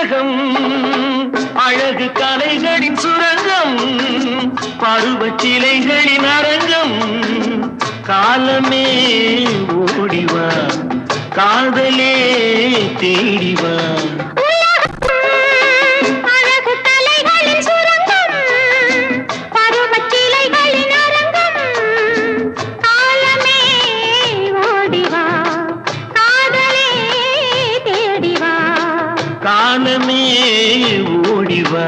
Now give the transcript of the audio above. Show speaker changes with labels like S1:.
S1: உலகம் அழகு கலைகளின் சுரங்கம் பருவச் சிலைகளின் அரங்கம் காலமே ஓடிவா காதலே தேடிவா காலமே ஓடிவா